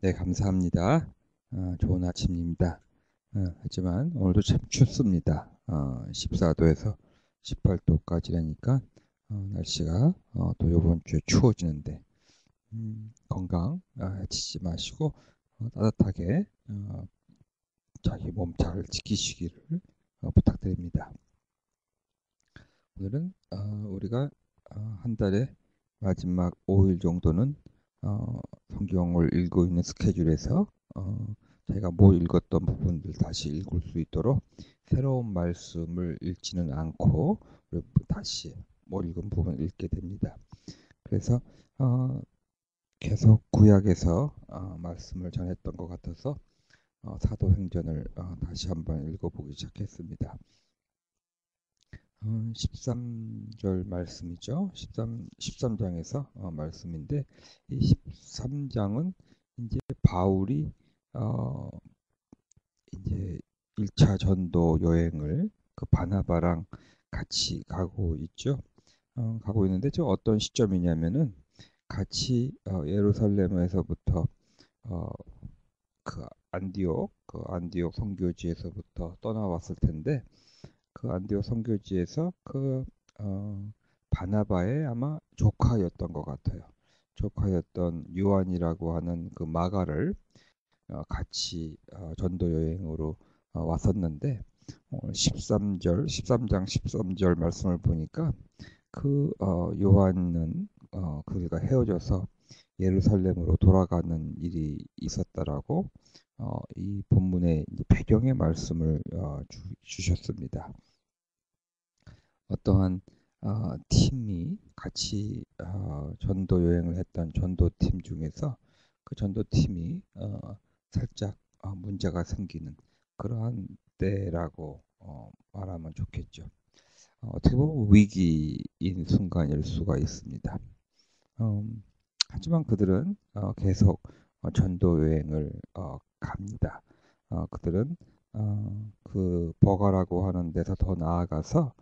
네, 감사합니다. 좋은 아침입니다. 하지만 오늘도 참 춥습니다. 14도에서 18도까지라니까 날씨가 또 이번 주에 추워지는데 건강 해치지 마시고 따뜻하게 자기 몸 잘 지키시기를 부탁드립니다. 오늘은 우리가 한 달에 마지막 5일 정도는 성경을 읽고 있는 스케줄에서 저희가 못 읽었던 부분들 다시 읽을 수 있도록 새로운 말씀을 읽지는 않고 다시 못 읽은 부분 읽게 됩니다. 그래서 계속 구약에서 말씀을 전했던 것 같아서 사도행전을 다시 한번 읽어보기 시작했습니다. 13절 말씀이죠. 13장에서 말씀인데 이 13장은 이제 바울이 이제 1차 전도 여행을 그 바나바랑 같이 가고 있죠. 가고 있는데 저 어떤 시점이냐면은 같이 예루살렘에서부터 그 안디옥 선교지에서부터 떠나왔을 텐데 그 안디옥 선교지에서 바나바의 아마 조카였던 것 같아요. 조카였던 요한이라고 하는 그 마가를 같이 전도 여행으로 왔었는데 13장 13절 말씀을 보니까 요한은 그가 헤어져서 예루살렘으로 돌아가는 일이 있었다라고 이 본문의 배경의 말씀을 주셨습니다. 어떠한 팀이 같이 전도 여행을 했던 전도팀 중에서 그 전도팀이 살짝 문제가 생기는 그러한 때라고 말하면 좋겠죠. 어떻게 보면 위기인 순간일 수가 있습니다. 하지만 그들은 계속 전도 여행을 갑니다. 그들은 그 버가라고 하는 데서 더 나아가서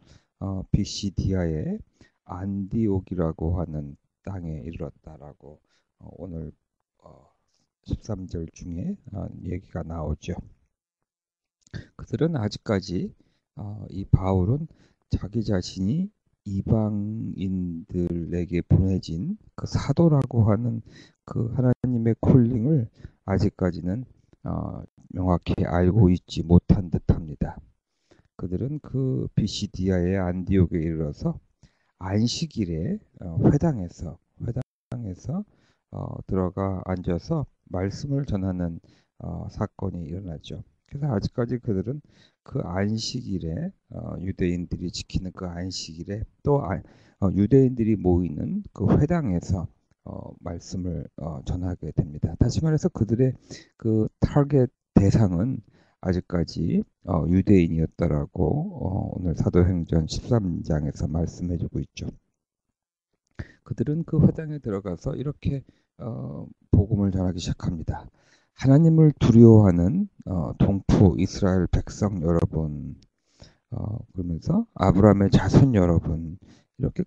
비시디아의 안디옥이라고 하는 땅에 이르렀다라고 오늘 13절 중에 얘기가 나오죠. 그들은 아직까지 이 바울은 자기 자신이 이방인들에게 보내진 그 사도라고 하는 그 하나님의 콜링을 아직까지는 명확히 알고 있지 못한 듯합니다. 그들은 그 비시디아의 안디옥에 이르러서 안식일에 회당에서 들어가 앉아서 말씀을 전하는 사건이 일어나죠. 그래서 아직까지 그들은 그 안식일에 유대인들이 지키는 그 안식일에 또 유대인들이 모이는 그 회당에서 말씀을 전하게 됩니다. 다시 말해서 그들의 그 타겟 대상은 아직까지 유대인이었다라고 오늘 사도행전 13장에서 말씀해주고 있죠. 그들은 그 회당에 들어가서 이렇게 복음을 전하기 시작합니다. 하나님을 두려워하는 동포 이스라엘 백성 여러분, 그러면서 아브라함의 자손 여러분, 이렇게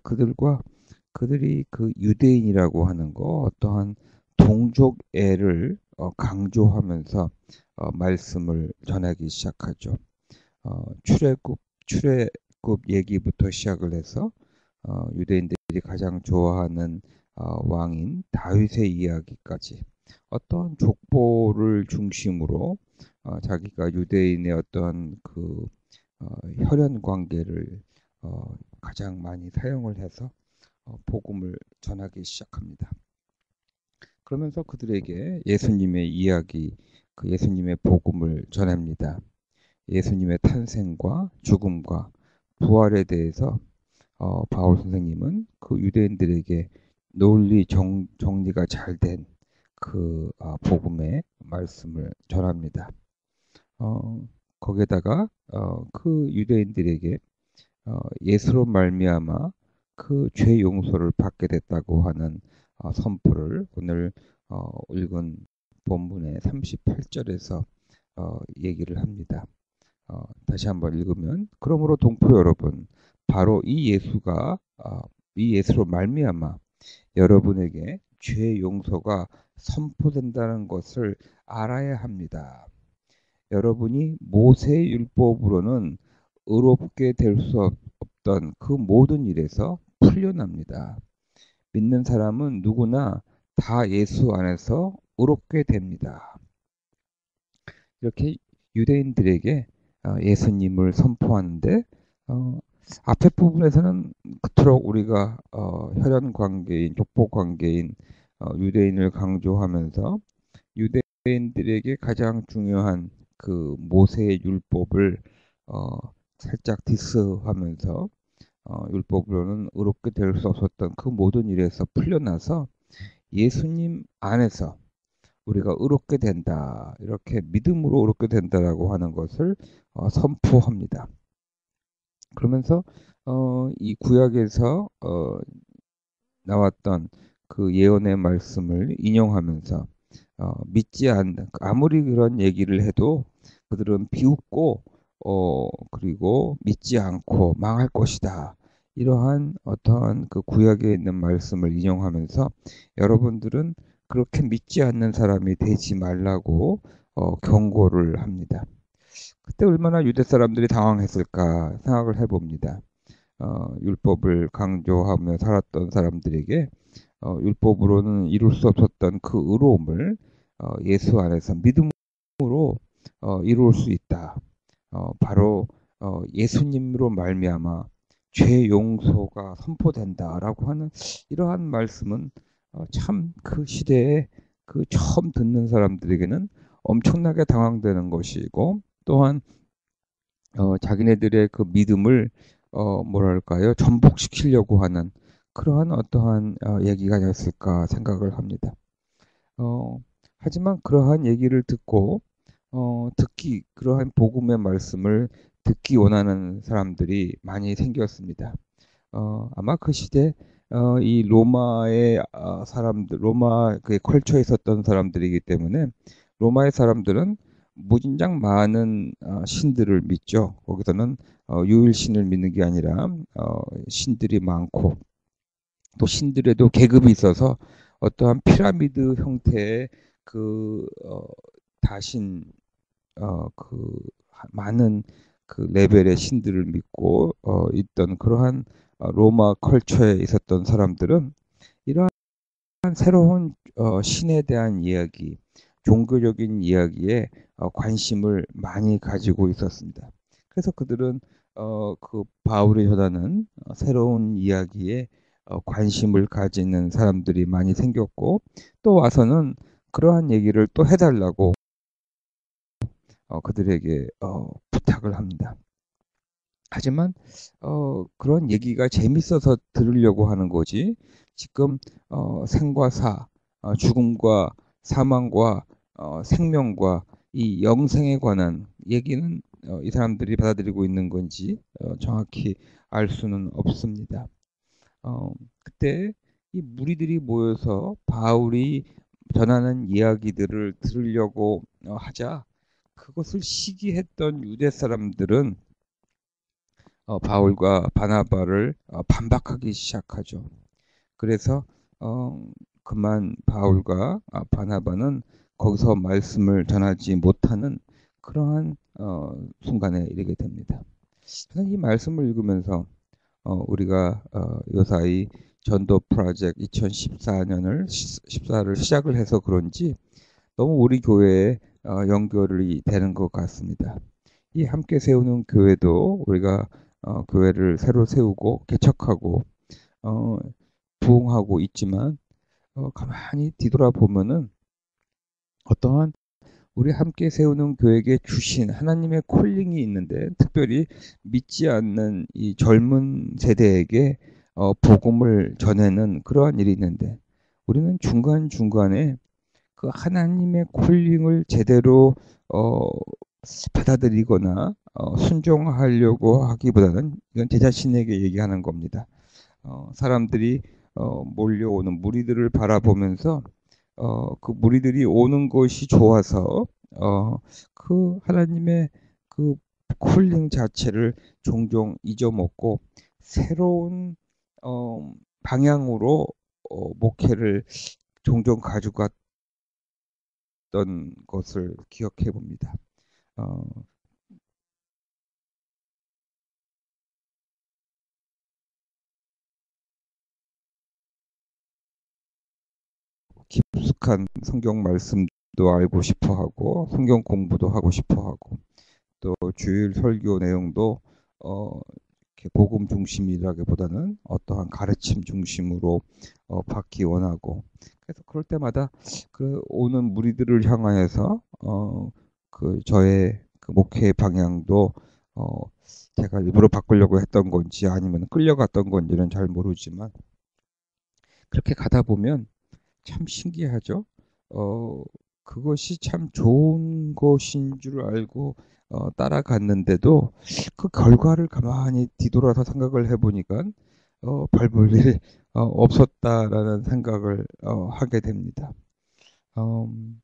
그들이 그 유대인이라고 하는 거 어떠한 동족애를 강조하면서 말씀을 전하기 시작하죠. 출애굽 얘기부터 시작을 해서 유대인들이 가장 좋아하는 왕인 다윗의 이야기까지 어떤 족보를 중심으로 자기가 유대인의 어떤 그 혈연 관계를 가장 많이 사용을 해서 복음을 전하기 시작합니다. 그러면서 그들에게 예수님의 이야기, 그 예수님의 복음을 전합니다. 예수님의 탄생과 죽음과 부활에 대해서 바울 선생님은 그 유대인들에게 논리 정리가 잘 된 그 복음의 말씀을 전합니다. 거기에다가 그 유대인들에게 예수로 말미암아 그 죄 용서를 받게 됐다고 하는 선포를 오늘 읽은 본문의 38절에서 얘기를 합니다. 다시 한번 읽으면 그러므로 동포 여러분 바로 이 예수로 말미암아 여러분에게 죄 용서가 선포된다는 것을 알아야 합니다. 여러분이 모세의 율법으로는 의롭게 될 수 없던 그 모든 일에서 풀려납니다. 믿는 사람은 누구나 다 예수 안에서 의롭게 됩니다. 이렇게 유대인들에게 예수님을 선포하는데 앞에 부분에서는 그토록 우리가 혈연 관계인, 족보 관계인 유대인을 강조하면서 유대인들에게 가장 중요한 그 모세의 율법을 어, 살짝 디스하면서 율법으로는 의롭게 될 수 없었던 그 모든 일에서 풀려나서 예수님 안에서 우리가 의롭게 된다. 이렇게 믿음으로 의롭게 된다라고 하는 것을 선포합니다. 그러면서 이 구약에서 나왔던 그 예언의 말씀을 인용하면서 믿지 않는 아무리 그런 얘기를 해도 그들은 비웃고 그리고 믿지 않고 망할 것이다. 이러한 어떠한 그 구약에 있는 말씀을 인용하면서 여러분들은 그렇게 믿지 않는 사람이 되지 말라고 경고를 합니다. 그때 얼마나 유대 사람들이 당황했을까 생각을 해봅니다. 율법을 강조하며 살았던 사람들에게 율법으로는 이룰 수 없었던 그 의로움을 예수 안에서 믿음으로 이룰 수 있다. 바로 예수님으로 말미암아 죄 용서가 선포된다라고 하는 이러한 말씀은 참 그 시대에 그 처음 듣는 사람들에게는 엄청나게 당황되는 것이고 또한 자기네들의 그 믿음을 뭐랄까요 전복시키려고 하는 그러한 어떠한 얘기가 아니었을까 생각을 합니다. 하지만 그러한 얘기를 듣고 듣기 그러한 복음의 말씀을 듣기 원하는 사람들이 많이 생겼습니다. 아마 그 시대 이 로마의 사람들, 로마 그 컬처에 있었던 사람들이기 때문에 로마의 사람들은 무진장 많은 신들을 믿죠. 거기서는 유일신을 믿는 게 아니라 신들이 많고 또 신들에도 계급이 있어서 어떠한 피라미드 형태의 그 다신 그 많은 그 레벨의 신들을 믿고 있던 그러한 로마 컬처에 있었던 사람들은 이러한 새로운 신에 대한 이야기, 종교적인 이야기에 관심을 많이 가지고 있었습니다. 그래서 그들은 그 바울이 전하는 새로운 이야기에 관심을 가지는 사람들이 많이 생겼고 또 와서는 그러한 얘기를 또 해달라고 그들에게 부탁을 합니다. 하지만 그런 얘기가 재밌어서 들으려고 하는 거지 지금 생과 사, 죽음과 사망과 생명과 이 영생에 관한 얘기는 이 사람들이 받아들이고 있는 건지 정확히 알 수는 없습니다. 그때 이 무리들이 모여서 바울이 전하는 이야기들을 들으려고 하자 그것을 시기했던 유대 사람들은 바울과 바나바를 반박하기 시작하죠. 그래서 그만 바울과 바나바는 거기서 말씀을 전하지 못하는 그러한 순간에 이르게 됩니다. 저는 이 말씀을 읽으면서 우리가 요사이 전도 프로젝트 2014년을 14를 시작을 해서 그런지 너무 우리 교회에 연결이 되는 것 같습니다. 이 함께 세우는 교회도 우리가 교회를 새로 세우고 개척하고 부흥하고 있지만 가만히 뒤돌아보면은 어떠한 우리 함께 세우는 교회에게 주신 하나님의 콜링이 있는데 특별히 믿지 않는 이 젊은 세대에게 복음을 전하는 그러한 일이 있는데 우리는 중간중간에 그 하나님의 콜링을 제대로 받아들이거나 순종하려고 하기보다는 이건 제 자신에게 얘기하는 겁니다. 사람들이 몰려오는 무리들을 바라보면서 그 무리들이 오는 것이 좋아서 그 하나님의 그 콜링 자체를 종종 잊어먹고 새로운 방향으로 목회를 종종 가져갔던 것을 기억해 봅니다. 어, 깊숙한 성경 말씀도 알고 싶어 하고 성경 공부도 하고 싶어 하고 또 주일 설교 내용도 이렇게 복음 중심이라기보다는 어떠한 가르침 중심으로 받기 원하고 그래서 그럴 때마다 그 오는 무리들을 향하여서 그 저의 그 목회 방향도 어, 제가 일부러 바꾸려고 했던 건지 아니면 끌려갔던 건지는 잘 모르지만 그렇게 가다 보면 참 신기하죠. 어, 그것이 참 좋은 것인 줄 알고 따라갔는데도 그 결과를 가만히 뒤돌아서 생각을 해보니까 별 볼 일 없었다라는 생각을 하게 됩니다. 음,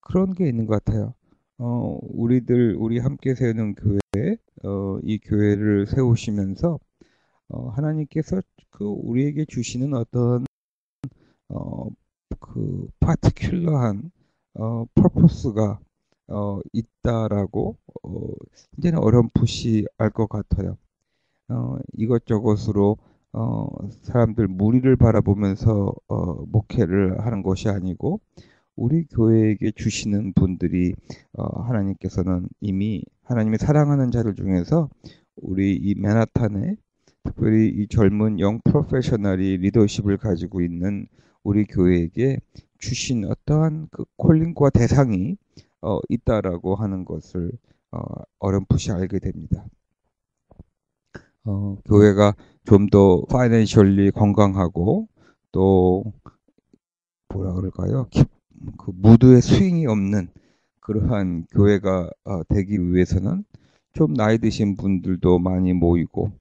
그런 게 있는 것 같아요. 우리 함께 세우는 교회, 이 교회를 세우시면서 하나님께서 그 우리에게 주시는 어떤 어, 그 파티큘러한 퍼포스가 있다라고 이제는 어렴풋이 알 것 같아요. 이것저것으로 사람들 무리를 바라보면서 목회를 하는 것이 아니고 우리 교회에게 주시는 분들이 하나님께서는 이미 하나님이 사랑하는 자들 중에서 우리 이 맨하탄에 특별히 이 젊은 영 프로페셔널이 리더십을 가지고 있는 우리 교회에게 주신 어떠한 그 콜링과 대상이 있다라고 하는 것을 어렴풋이 알게 됩니다. 교회가 좀 더 파이낸셜리 건강하고 또 뭐라 그럴까요? 그 무드의 스윙이 없는 그러한 교회가 되기 위해서는 좀 나이 드신 분들도 많이 모이고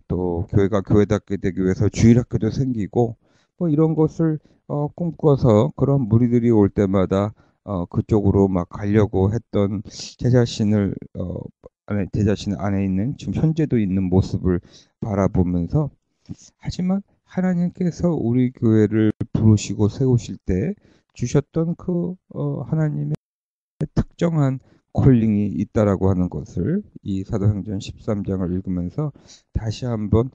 또 교회가 교회답게 되기 위해서 주일학교도 생기고 뭐 이런 것을 꿈꿔서 그런 무리들이 올 때마다 그쪽으로 막 가려고 했던 제 자신 안에 있는 지금 현재도 있는 모습을 바라보면서 하지만 하나님께서 우리 교회를 부르시고 세우실 때 주셨던 그 하나님의 특정한 콜링이 있다라고 하는 것을 이 사도행전 13장을 읽으면서 다시 한번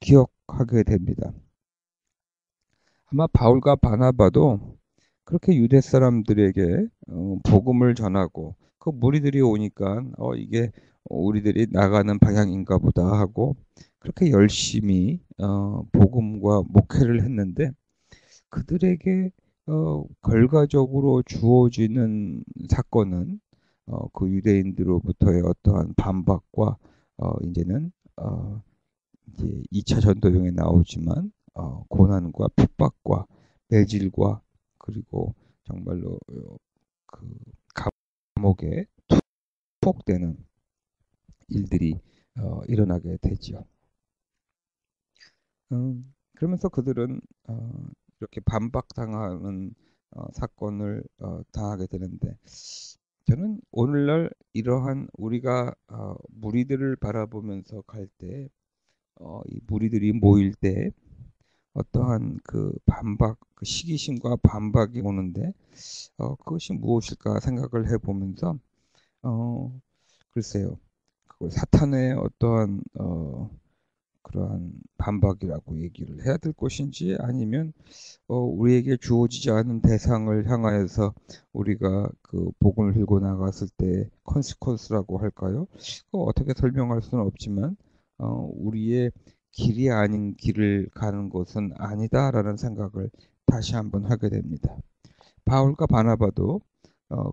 기억하게 됩니다. 아마 바울과 바나바도 그렇게 유대 사람들에게 복음을 전하고 그 무리들이 오니까 이게 우리들이 나가는 방향인가 보다 하고 그렇게 열심히 복음과 목회를 했는데 그들에게 결과적으로 주어지는 사건은 그 유대인들로부터의 어떠한 반박과 이제는 이제 2차 전도용에 나오지만 고난과 핍박과 매질과 그리고 정말로 그 감옥에 투옥되는 일들이 일어나게 되지요. 그러면서 그들은 이렇게 반박당하는 사건을 당하게 되는데 저는 오늘날 이러한 우리가 무리들을 바라보면서 갈 때 이 무리들이 모일 때 어떠한 그 반박, 그 시기심과 반박이 오는데 그것이 무엇일까 생각을 해보면서 어, 글쎄요, 그걸 사탄의 어떠한 그러한 반박이라고 얘기를 해야 될 것인지 아니면 우리에게 주어지지 않은 대상을 향하여서 우리가 그 복음을 들고 나갔을 때 컨시퀀스라고 할까요? 어떻게 설명할 수는 없지만 우리의 길이 아닌 길을 가는 것은 아니다라는 생각을 다시 한번 하게 됩니다. 바울과 바나바도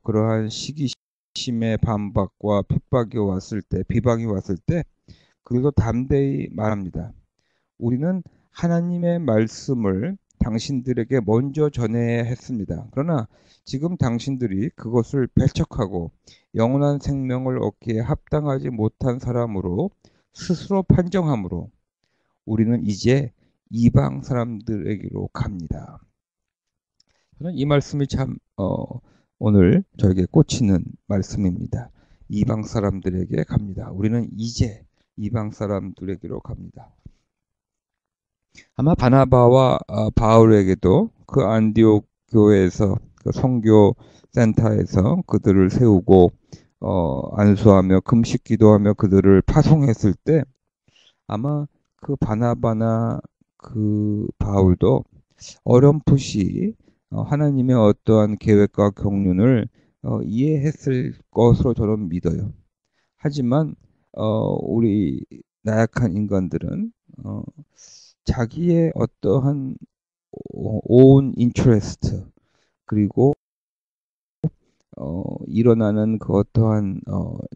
그러한 시기심의 반박과 핍박이 왔을 때, 비방이 왔을 때 그들도 담대히 말합니다. 우리는 하나님의 말씀을 당신들에게 먼저 전해야 했습니다. 그러나 지금 당신들이 그것을 배척하고 영원한 생명을 얻기에 합당하지 못한 사람으로 스스로 판정함으로 우리는 이제 이방 사람들에게로 갑니다. 저는 이 말씀이 참 오늘 저에게 꽂히는 말씀입니다. 이방 사람들에게 갑니다. 우리는 이제 이방 사람들에게로 갑니다. 아마 바나바와 바울에게도 그 안디옥 교회에서 그 선교 센터에서 그들을 세우고 안수하며 금식 기도하며 그들을 파송했을 때 아마 그 바나바나 그 바울도 어렴풋이 하나님의 어떠한 계획과 경륜을 이해했을 것으로 저는 믿어요. 하지만 우리 나약한 인간들은 어, 자기의 어떠한 own interest 그리고 일어나는 그 어떠한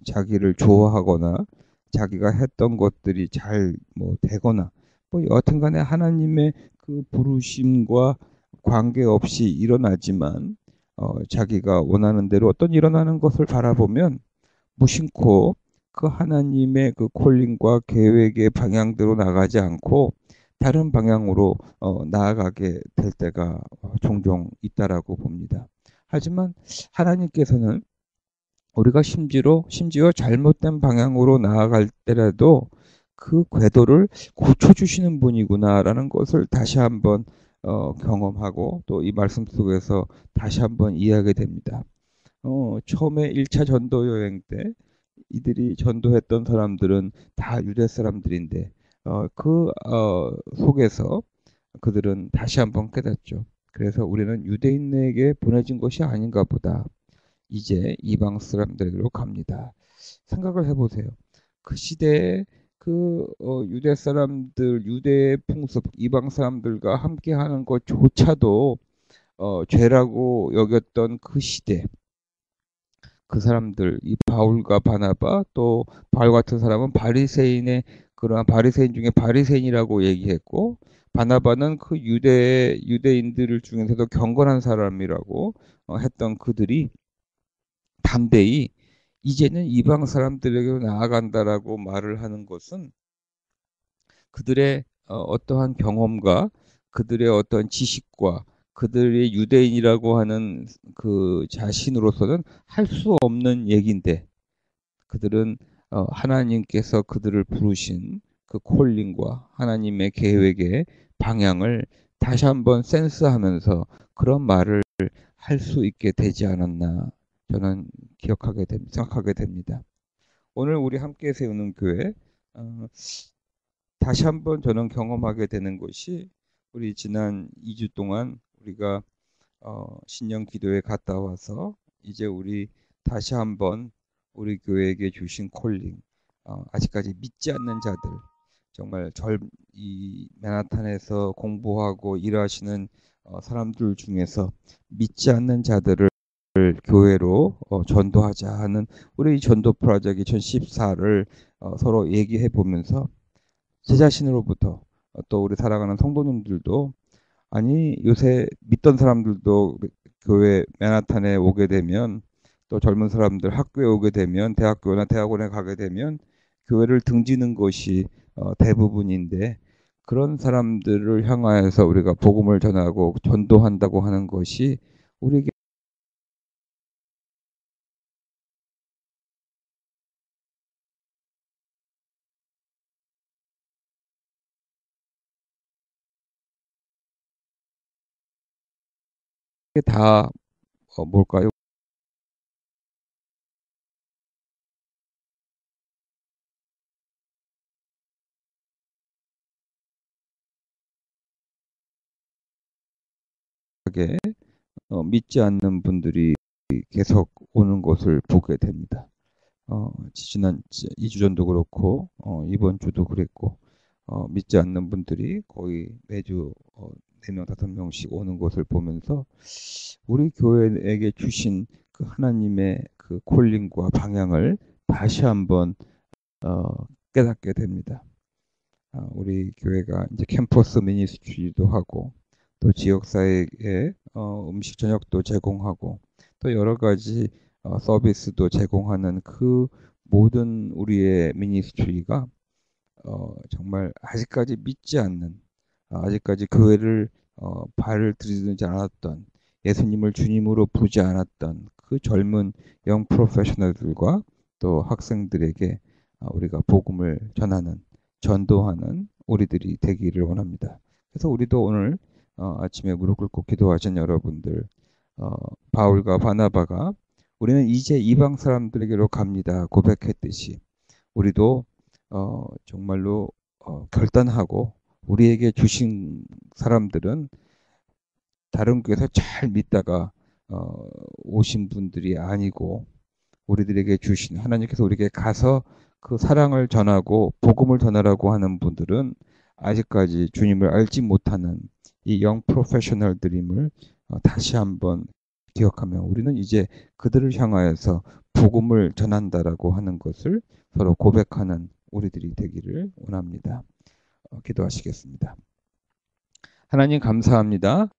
자기를 좋아하거나 자기가 했던 것들이 잘 뭐 되거나 뭐 여하튼간에 하나님의 그 부르심과 관계없이 일어나지만 자기가 원하는 대로 어떤 일어나는 것을 바라보면 무심코 그 하나님의 그 콜링과 계획의 방향대로 나가지 않고 다른 방향으로 나아가게 될 때가 종종 있다라고 봅니다. 하지만 하나님께서는 우리가 심지어 잘못된 방향으로 나아갈 때라도 그 궤도를 고쳐주시는 분이구나라는 것을 다시 한번 경험하고 또 이 말씀 속에서 다시 한번 이해하게 됩니다. 처음에 1차 전도 여행 때 이들이 전도했던 사람들은 다 유대 사람들인데 속에서 그들은 다시 한번 깨닫죠. 그래서 우리는 유대인에게 보내진 것이 아닌가 보다. 이제 이방 사람들로 갑니다. 생각을 해보세요. 그 시대에 그 유대 사람들, 유대의 풍습, 이방 사람들과 함께하는 것조차도 죄라고 여겼던 그 시대, 그 사람들, 이 바울과 바나바 또 바울 같은 사람은 바리새인의 그러한 바리새인 중에 바리새인이라고 얘기했고 바나바는 그 유대인들 중에서도 경건한 사람이라고 했던 그들이 담대히 이제는 이방 사람들에게 나아간다라고 말을 하는 것은 그들의 어떠한 경험과 그들의 어떤 지식과 그들의 유대인이라고 하는 그 자신으로서는 할 수 없는 얘기인데 그들은 하나님께서 그들을 부르신 그 콜링과 하나님의 계획의 방향을 다시 한번 센스하면서 그런 말을 할 수 있게 되지 않았나 저는 생각하게 됩니다. 오늘 우리 함께 세우는 교회 어, 다시 한번 저는 경험하게 되는 것이 우리 지난 2주 동안 우리가 신년 기도에 갔다 와서 이제 우리 다시 한번 우리 교회에게 주신 콜링 아직까지 믿지 않는 자들 정말 이 맨하탄에서 공부하고 일하시는 사람들 중에서 믿지 않는 자들을 교회로 전도하자 하는 우리 전도 프로젝트 2014를 서로 얘기해 보면서 제 자신으로부터 또 우리 살아가는 성도님들도 아니 요새 믿던 사람들도 교회 맨하탄에 오게 되면 또 젊은 사람들 학교에 오게 되면 대학교나 대학원에 가게 되면 교회를 등지는 것이 대부분인데 그런 사람들을 향하여서 우리가 복음을 전하고 전도한다고 하는 것이 우리에게 다 뭘까요? 믿지 않는 분들이 계속 오는 것을 보게 됩니다. 지난 2주 전도 그렇고 이번 주도 그랬고 믿지 않는 분들이 거의 매주 4명, 5명씩 오는 것을 보면서 우리 교회에게 주신 그 하나님의 그 콜링과 방향을 다시 한번 어, 깨닫게 됩니다. 우리 교회가 이제 캠퍼스 미니스트리도 하고 또 지역사회에 음식 저녁도 제공하고 또 여러 가지 서비스도 제공하는 그 모든 우리의 미니스트리가 정말 아직까지 믿지 않는 아직까지 교회를 발을 들이지 않았던 예수님을 주님으로 보지 않았던 그 젊은 영 프로페셔널들과 또 학생들에게 우리가 복음을 전하는 전도하는 우리들이 되기를 원합니다. 그래서 우리도 오늘 아침에 무릎 꿇고 기도하신 여러분들, 바울과 바나바가 우리는 이제 이방 사람들에게로 갑니다 고백했듯이 우리도 정말로 결단하고 우리에게 주신 사람들은 다른 교회에서 잘 믿다가 오신 분들이 아니고 우리들에게 주신 하나님께서 우리에게 가서 그 사랑을 전하고 복음을 전하라고 하는 분들은 아직까지 주님을 알지 못하는 이 영 프로페셔널들임을 다시 한번 기억하며 우리는 이제 그들을 향하여서 복음을 전한다라고 하는 것을 서로 고백하는 우리들이 되기를 원합니다. 기도하시겠습니다. 하나님 감사합니다.